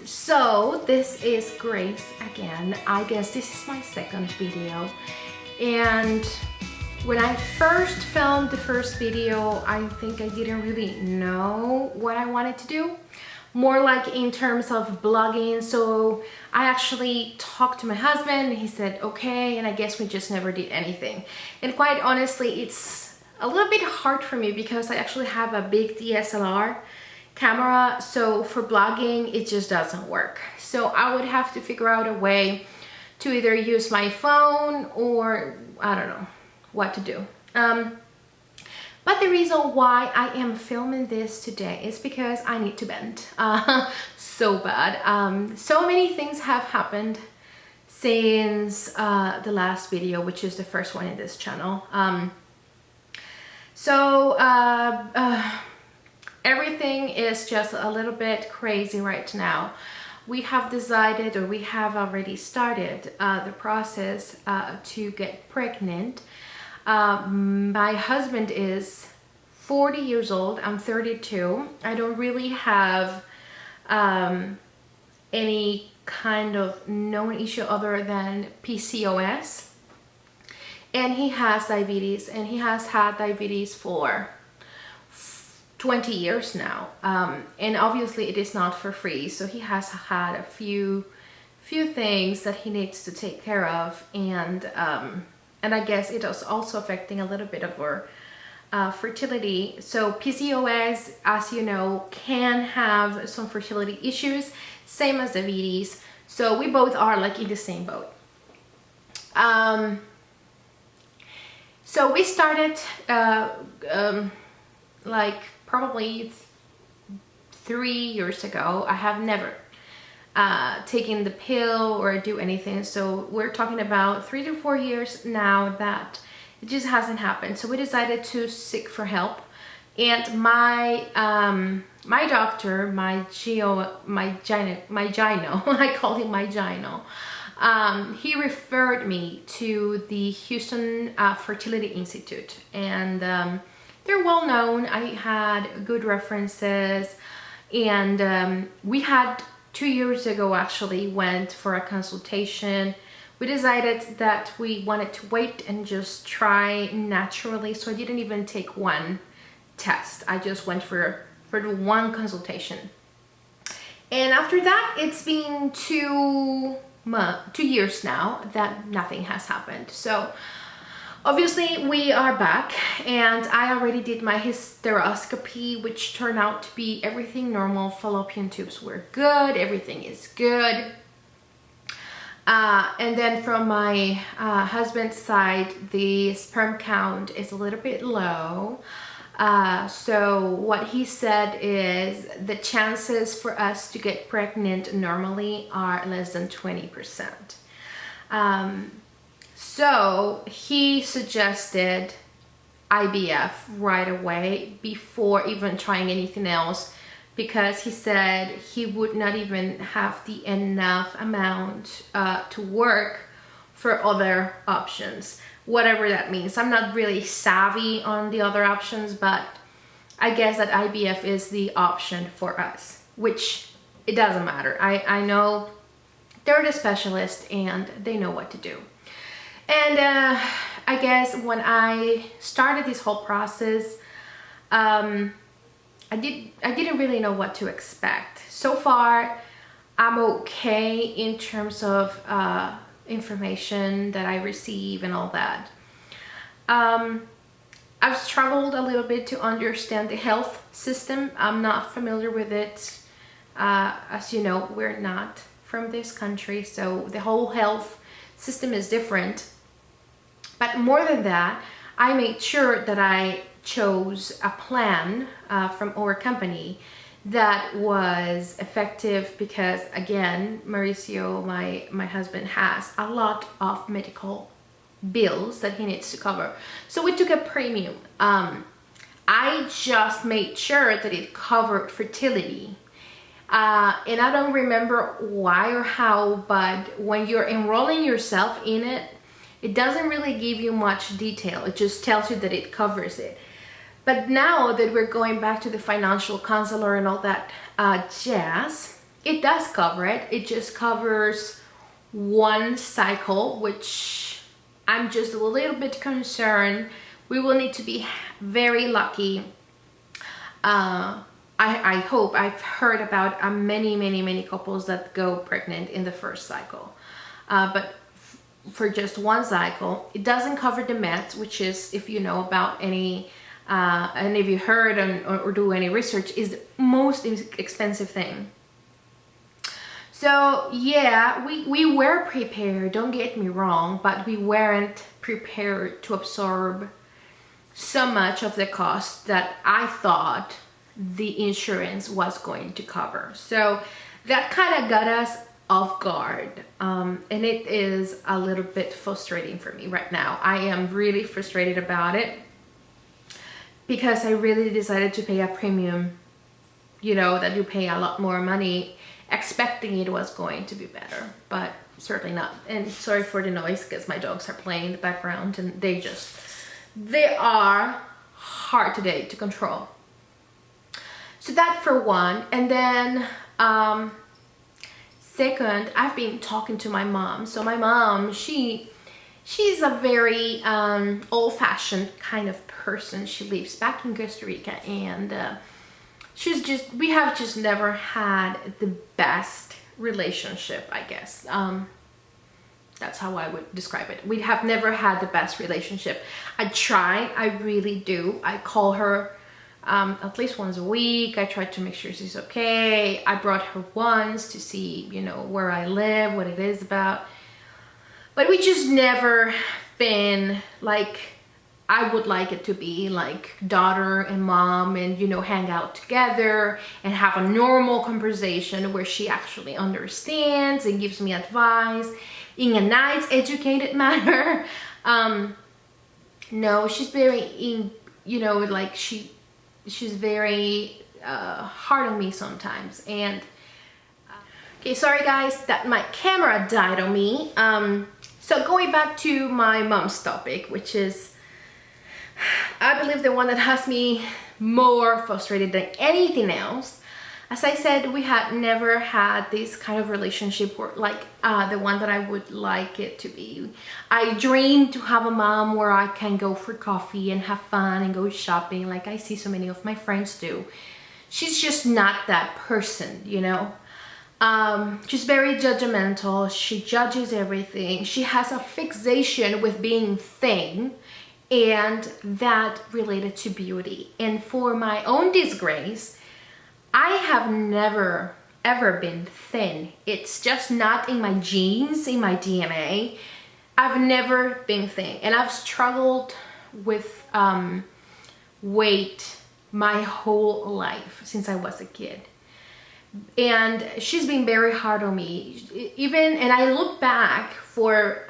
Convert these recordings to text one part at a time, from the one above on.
So this is Grace again. I guess this is my second video, and when I first filmed the first video, I think I didn't really know what I wanted to do, more like in terms of blogging. So I actually talked to my husband and he said okay, and I guess we just never did anything. And quite honestly, it's a little bit hard for me because I actually have a big DSLR camera, so for blogging it just doesn't work. So I would have to figure out a way to either use my phone or I don't know what to do. But the reason why I am filming this today is because I need to vent so bad. So many things have happened since the last video, which is the first one in this channel. Everything is just a little bit crazy right now. We have decided, or we have already started the process to get pregnant. My husband is 40 years old. I'm 32. I don't really have any kind of known issue other than PCOS. And he has diabetes, and he has had diabetes for 20 years now, and obviously it is not for free, so he has had a few things that he needs to take care of, and I guess it is also affecting a little bit of our fertility. So PCOS, as you know, can have some fertility issues, same as diabetes, so we both are like in the same boat. So we started like probably 3 years ago. I have never taken the pill or do anything, so we're talking about 3 to 4 years now that it just hasn't happened. So we decided to seek for help, and my doctor, my gyno, I call him my gyno, he referred me to the Houston Fertility Institute, and they're well known. I had good references, and we had 2 years ago actually went for a consultation. We decided that we wanted to wait and just try naturally, so I didn't even take one test. I just went for the one consultation, and after that it's been 2 years now that nothing has happened. So obviously we are back, and I already did my hysteroscopy, which turned out to be everything normal. Fallopian tubes were good, everything is good. And then from my husband's side, the sperm count is a little bit low. So what he said is the chances for us to get pregnant normally are less than 20%. So he suggested IVF right away before even trying anything else, because he said he would not even have the enough amount to work for other options, whatever that means. I'm not really savvy on the other options, but I guess that IVF is the option for us, which it doesn't matter. I know they're the specialists and they know what to do. And I guess when I started this whole process, I didn't really know what to expect. So far, I'm okay in terms of information that I receive and all that. I've struggled a little bit to understand the health system. I'm not familiar with it. As you know, we're not from this country, so the whole health system is different. But more than that, I made sure that I chose a plan from our company that was effective, because again, Mauricio, my husband, has a lot of medical bills that he needs to cover. So we took a premium. I just made sure that it covered fertility. And I don't remember why or how, but when you're enrolling yourself in it, it doesn't really give you much detail. It just tells you that it covers it. But now that we're going back to the financial counselor and all that jazz, it does cover it. It just covers one cycle, which I'm just a little bit concerned. We will need to be very lucky. I hope. I've heard about many couples that go pregnant in the first cycle, but for just one cycle. It doesn't cover the meds, which is, if you know about any and if you heard or do any research, is the most expensive thing. So yeah, we were prepared, don't get me wrong, but we weren't prepared to absorb so much of the cost that I thought the insurance was going to cover. So that kind of got us off guard, and it is a little bit frustrating for me right now. I am really frustrated about it because I really decided to pay a premium, you know, that you pay a lot more money expecting it was going to be better, but certainly not. And sorry for the noise because my dogs are playing in the background, and they are hard today to control. So that for one. And then second, I've been talking to my mom. So my mom, she's a very old-fashioned kind of person. She lives back in Costa Rica, and we have just never had the best relationship, I guess. That's how I would describe it. We have never had the best relationship. I try, I really do. I call her at least once a week. I try to make sure she's okay. I brought her once to see, you know, where I live, what it is about. But we just never been like I would like it to be, like daughter and mom, and, you know, hang out together and have a normal conversation where she actually understands and gives me advice in a nice, educated manner. No, she's very, you know, like she's very hard on me sometimes. And okay, sorry guys that my camera died on me. So going back to my mom's topic, which is, I believe, the one that has me more frustrated than anything else. As I said, we had never had this kind of relationship like the one that I would like it to be. I dream to have a mom where I can go for coffee and have fun and go shopping like I see so many of my friends do. She's just not that person, you know. She's very judgmental. She judges everything. She has a fixation with being thin, and that related to beauty. And for my own disgrace, I have never ever been thin. It's just not in my genes, in my DNA. I've never been thin, and I've struggled with weight my whole life since I was a kid. And she's been very hard on me. And I look back for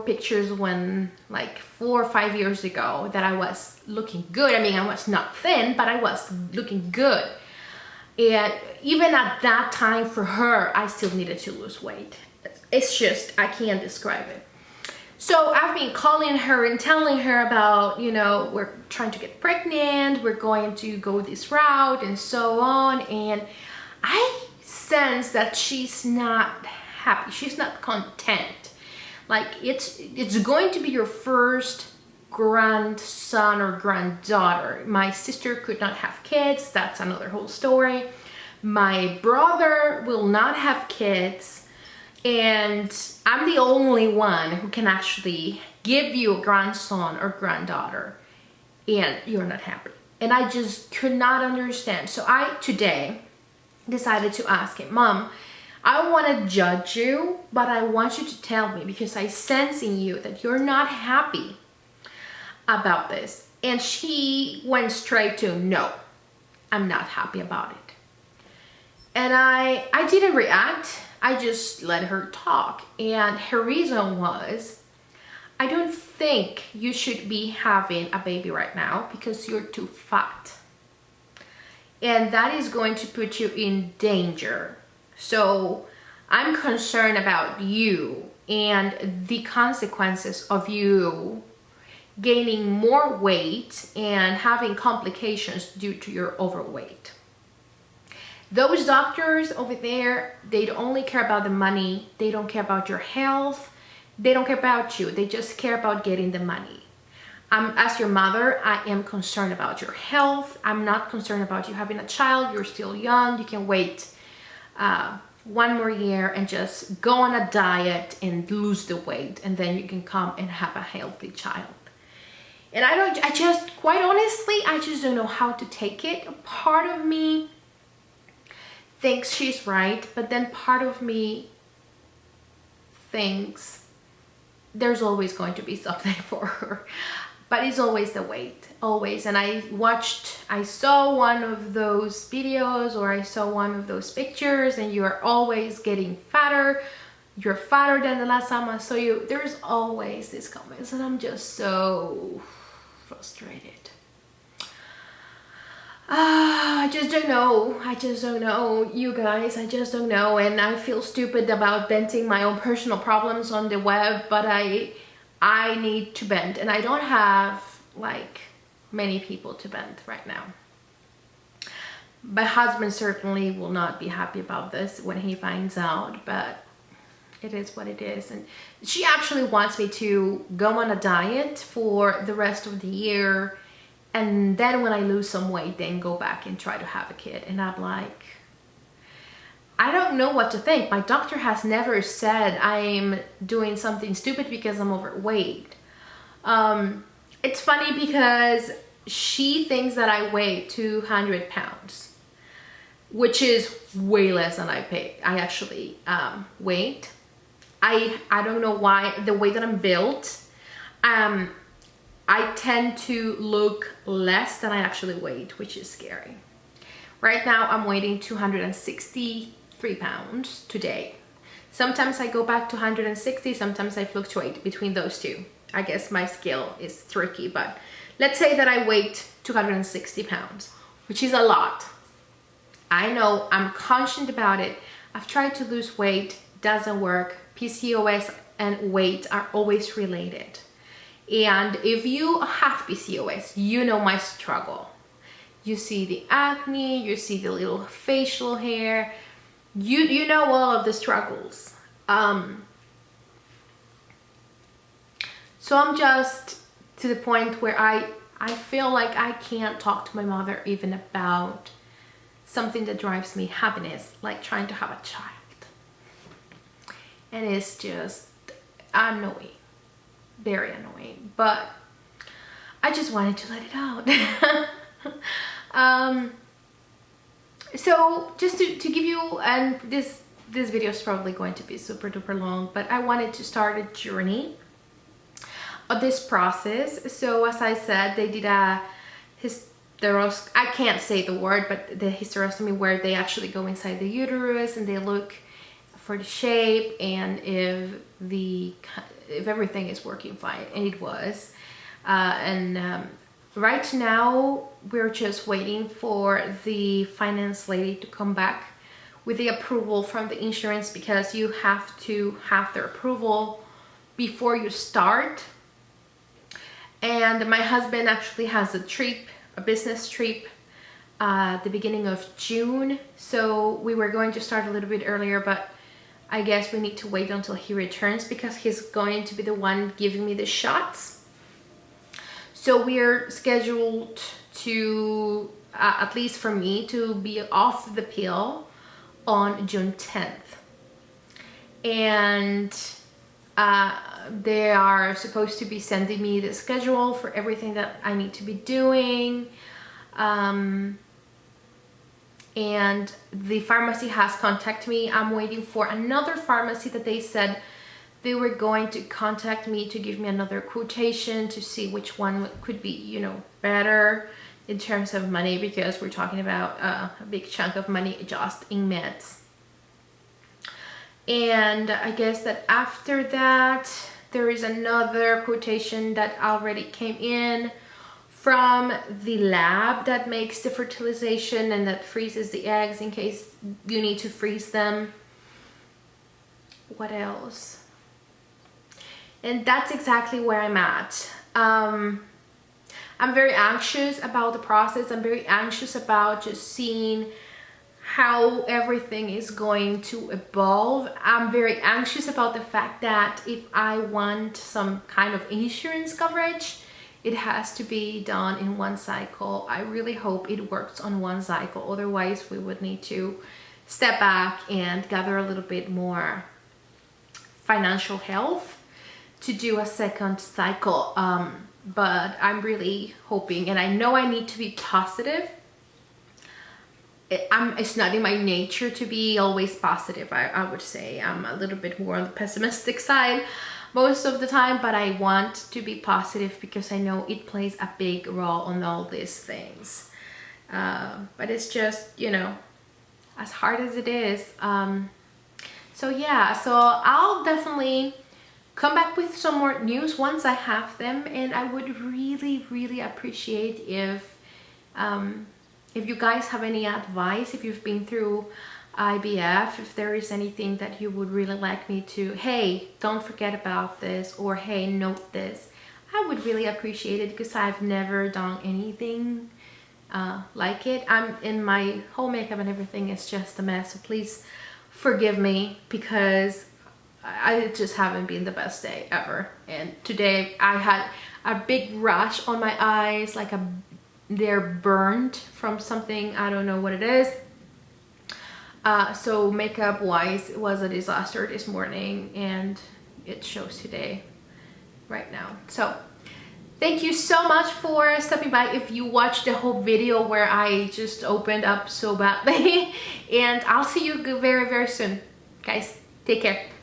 pictures when, like 4 or 5 years ago, that I was looking good. I mean, I was not thin, but I was looking good. And even at that time, for her, I still needed to lose weight. It's just, I can't describe it. So I've been calling her and telling her about, you know, we're trying to get pregnant, we're going to go this route and so on. And I sense that she's not happy. She's not content. Like, it's going to be your first grandson or granddaughter. My sister could not have kids. That's another whole story. My brother will not have kids. And I'm the only one who can actually give you a grandson or granddaughter, and you're not happy. And I just could not understand. So I today decided to ask him, Mom, I want to judge you, but I want you to tell me, because I sense in you that you're not happy about this. And she went straight to, no, I'm not happy about it. And I didn't react. I just let her talk. And her reason was, I don't think you should be having a baby right now because you're too fat. And that is going to put you in danger. So I'm concerned about you and the consequences of you gaining more weight and having complications due to your overweight. Those doctors over there, they only care about the money. They don't care about your health. They don't care about you. They just care about getting the money. As your mother, I am concerned about your health. I'm not concerned about you having a child. You're still young. You can wait one more year and just go on a diet and lose the weight, and then you can come and have a healthy child. And quite honestly, I just don't know how to take it. Part of me thinks she's right, but then part of me thinks there's always going to be something for her. But it's always the weight, always. And I saw one of those videos, or I saw one of those pictures, and you're always getting fatter. You're fatter than the last time I saw you. There's always these comments, and I'm just so frustrated. I just don't know, you guys. I just don't know, and I feel stupid about venting my own personal problems on the web, but I need to vent, and I don't have like many people to vent right now. My husband certainly will not be happy about this when he finds out, but it is what it is. And she actually wants me to go on a diet for the rest of the year, and then when I lose some weight, then go back and try to have a kid. And I'm like, I don't know what to think. My doctor has never said I'm doing something stupid because I'm overweight. It's funny because she thinks that I weigh 200 pounds, which is way less than I actually weighed. I don't know why, the way that I'm built, I tend to look less than I actually weighed, which is scary. Right now I'm weighing 263 pounds today. Sometimes I go back to 160, sometimes I fluctuate between those two. I guess my scale is tricky, but let's say that I weighed 260 pounds, which is a lot. I know, I'm conscious about it. I've tried to lose weight, doesn't work. PCOS and weight are always related. And if you have PCOS, you know my struggle. You see the acne, you see the little facial hair, you know all of the struggles. So I'm just to the point where I feel like I can't talk to my mother even about something that drives me happiness, like trying to have a child. And it's just annoying, very annoying, but I just wanted to let it out. So just to give you, and this video is probably going to be super duper long, but I wanted to start a journey of this process. So as I said, they did a hysteroscopy, I can't say the word, but the hysterostomy, where they actually go inside the uterus and they look for the shape and if everything is working fine, and it was. Right now we're just waiting for the finance lady to come back with the approval from the insurance, because you have to have their approval before you start. And my husband actually has a business trip the beginning of June, so we were going to start a little bit earlier, but I guess we need to wait until he returns because he's going to be the one giving me the shots. So we're scheduled to, at least for me, to be off the pill on June 10th. And they are supposed to be sending me the schedule for everything that I need to be doing. And the pharmacy has contacted me. I'm waiting for another pharmacy that they said they were going to contact me to give me another quotation to see which one could be, you know, better in terms of money, because we're talking about a big chunk of money just in meds. And I guess that after that, there is another quotation that already came in from the lab that makes the fertilization and that freezes the eggs in case you need to freeze them. What else? And that's exactly where I'm at. I'm very anxious about the process. I'm very anxious about just seeing how everything is going to evolve. I'm very anxious about the fact that if I want some kind of insurance coverage, it has to be done in one cycle. I really hope it works on one cycle. Otherwise, we would need to step back and gather a little bit more financial health to do a second cycle. But I'm really hoping, and I know I need to be positive. It's not in my nature to be always positive. I would say I'm a little bit more on the pessimistic side most of the time, but I want to be positive because I know it plays a big role on all these things. But it's just, you know, as hard as it is. So yeah, so I'll definitely come back with some more news once I have them, and I would really appreciate if you guys have any advice, if you've been through IVF, if there is anything that you would really like me to, hey, don't forget about this, or hey, note this. I would really appreciate it because I've never done anything like it. I'm in my whole makeup and everything is just a mess, so please forgive me because I just haven't been the best day ever. And today I had a big rash on my eyes, like they're burned from something, I don't know what it is. So makeup wise, it was a disaster this morning, and it shows today right now. So thank you so much for stopping by. If you watched the whole video where I just opened up so badly, and I'll see you very soon, guys. Take care.